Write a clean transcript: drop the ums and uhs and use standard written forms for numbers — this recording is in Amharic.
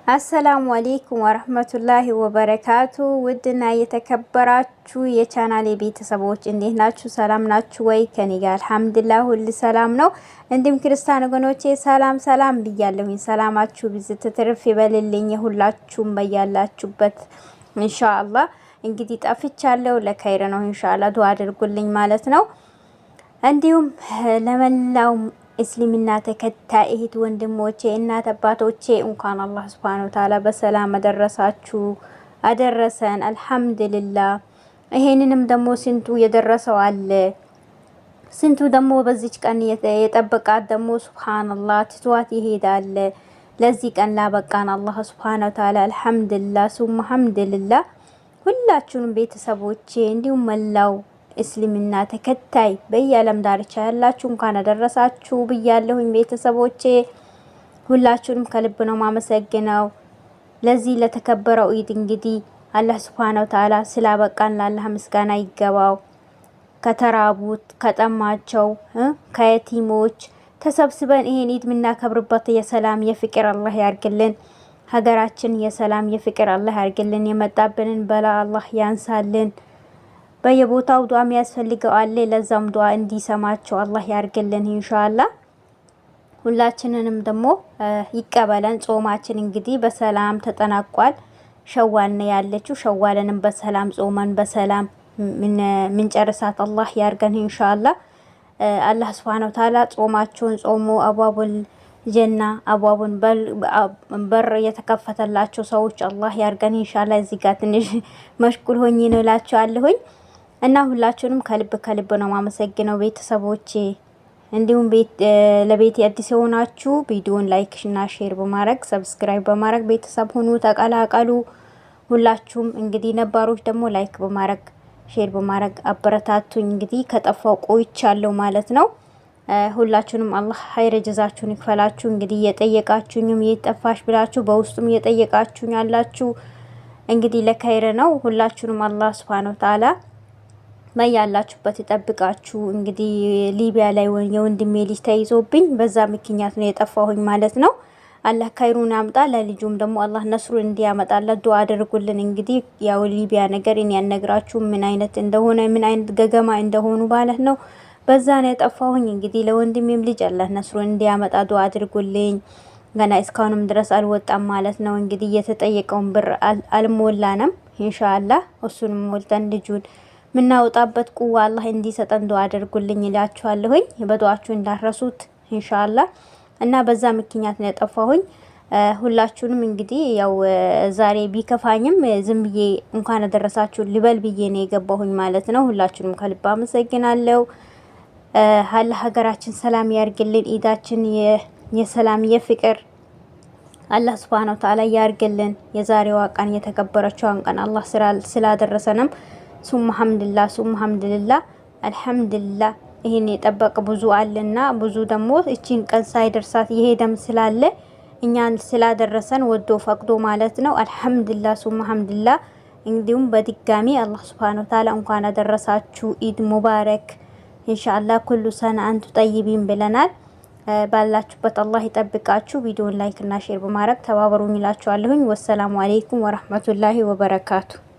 አሰላሙ አሌይኩም ወረህመቱላሂ ወበረካቱ። ውድና የተከበራችሁ የቻናሌ ቤተሰቦች እንዴት ናችሁ? ሰላም ናችሁ ወይ? ከኔ ጋር አልሐምዱሊላህ ሁሉ ሰላም ነው። እንዲሁም ክርስቲያን ወገኖቼ ሰላም ብያለሁኝ። ሰላማችሁ ብዝት ትርፍ ይበልልኝ ሁላችሁም በያላችሁበት ኢንሻአላህ። እንግዲህ ጠፍቻለሁ፣ ለኸይር ነው ኢንሻአላህ። ዱአ አድርጉልኝ ማለት ነው። እንዲሁም ለመላው እስልምና ተከታይ እህት ወንድሞቼ እናት አባቶቼ እንኳን አላህ ሱብሃነሁ ወተዓላ በሰላም አደረሳችሁ አደረሰን። አልሐምዱሊላህ። ይሄንንም ደግሞ ስንቱ የደረሰው አለ፣ ስንቱ ደግሞ በዚች ቀን የጠበቃት ደግሞ ሱብሃንአላህ ትቷት ይሄዳል። ለዚህ ቀን ላበቃን አላህ ሱብሃነሁ ወተዓላ አልሐምዱሊላህ ሱም ሐምዱሊላህ። ሁላችሁንም ቤተሰቦቼ እንዲሁም መላው እስልምና ተከታይ በየዓለም ዳርቻ ያላችሁ እንኳን አደረሳችሁ ብያለሁኝ። ቤተሰቦቼ ሁላችሁንም ከልብ ነው ማመሰግነው። ለዚህ ለተከበረው ኢድ እንግዲህ አላህ ሱብሃነሁ ወተዓላ ስላበቃን ለአላህ ምስጋና ይገባው። ከተራቡት ከጠማቸው ከየቲሞች ተሰብስበን ይሄን ኢድ የምናከብርበት የሰላም የፍቅር አላህ ያርግልን። ሀገራችን የሰላም የፍቅር አላህ ያርግልን። የመጣብንን በላ አላህ ያንሳልን። በየቦታው ዱዓ የሚያስፈልገው አለ። ለዛም ዱዓ እንዲሰማቸው አላህ ያርግልን ኢንሻአላህ። ሁላችንንም ደግሞ ይቀበለን። ጾማችን እንግዲህ በሰላም ተጠናቋል። ሸዋል ነው ያለችው። ሸዋልንም በሰላም ጾመን በሰላም ምን ጨርሳት አላህ ያርገን ኢንሻአላህ። አላህ ሱብሃነሁ ወተዓላ ጾማቸውን ጾሙ አባቡል ጀና አባቡን በር የተከፈተላቸው ሰዎች አላህ ያርገን ኢንሻአላህ። እዚህ ጋር ትንሽ መሽኩል ሆኜ ነው እላችኋለሁኝ። እና ሁላችሁንም ከልብ ነው ማመሰግነው ቤተሰቦቼ። እንዲሁም ለቤት አዲስ የሆናችሁ ቪዲዮን ላይክ እና ሼር በማድረግ ሰብስክራይብ በማድረግ ቤተሰብ ሁኑ፣ ተቀላቀሉ። ሁላችሁም እንግዲህ ነባሮች ደግሞ ላይክ በማድረግ ሼር በማድረግ አበረታቱኝ። እንግዲህ ከጠፋው ቆይቻለሁ ማለት ነው። ሁላችሁንም አላህ ኸይር ጀዛችሁን ይክፈላችሁ። እንግዲህ እየጠየቃችሁኝም እየጠፋሽ ብላችሁ በውስጡም እየጠየቃችሁኝ ያላችሁ እንግዲህ ለኸይር ነው። ሁላችሁንም አላህ ሱብሃነሁ ወተዓላ በያላችሁበት ይጠብቃችሁ። እንግዲህ ሊቢያ ላይ የወንድሜ ልጅ ተይዞብኝ በዛ ምክንያት ነው የጠፋሁኝ ማለት ነው። አላህ ኸይሩን ያምጣ። ለልጁም ደግሞ አላህ ነስሩን እንዲያመጣለት ዱአ አድርጉልን። እንግዲህ ያው ሊቢያ ነገር እኔ ያነግራችሁ ምን አይነት እንደሆነ ምን አይነት ገገማ እንደሆኑ ማለት ነው። በዛ ነው የጠፋሁኝ። እንግዲህ ለወንድሜም ልጅ አላህ ነስሩን እንዲያመጣ ዱአ አድርጉልኝ። ገና እስካሁንም ድረስ አልወጣም ማለት ነው። እንግዲህ የተጠየቀውን ብር አልሞላንም ኢንሻአላህ። እሱንም ሞልተን ልጁን ምናወጣበት ቁዋ አላህ እንዲሰጠን ዱአ አድርጉልኝ እላችኋለሁኝ። በዱአችሁ እንዳረሱት ኢንሻአላህ። እና በዛ ምክንያት ነው የጠፋሁኝ። ሁላችሁንም እንግዲህ ያው ዛሬ ቢከፋኝም ዝም ብዬ እንኳን አደረሳችሁ ልበል ብዬ ነው የገባሁኝ ማለት ነው። ሁላችሁንም ከልብ አመሰግናለሁ። አላህ ሀገራችን ሰላም ያርግልን። ኢዳችን የሰላም የፍቅር አላህ ሱብሃነሁ ወተዓላ ያርግልን። የዛሬዋ ቀን የተከበረችውን ቀን አላህ ስላደረሰንም ሱም ሐምዱሊላህ አልሐምዱሊላህ። ይሄን የጠበቀ ብዙ አለና ብዙ ደግሞ እቺን ቀን ሳይደርሳት የሄደም ስላለ እኛን ስላደረሰን ወዶ ፈቅዶ ማለት ነው። አልሐምዱሊላህ ሱም ሐምዱሊላህ። እንዲሁም በድጋሚ አላህ ሱብሃነሁ ወተዓላ እንኳን አደረሳችሁ ኢድ ሙባረክ ኢንሻአላህ። ኩሉ ሰና አንቱ ጠይቢን ብለናል። ባላችሁበት አላህ ይጠብቃችሁ። ቪዲዮን ላይክ እና ሼር በማድረግ ተባበሩኝ እላችኋለሁኝ። ወሰላሙ አለይኩም ወራህመቱላሂ ወበረካቱ።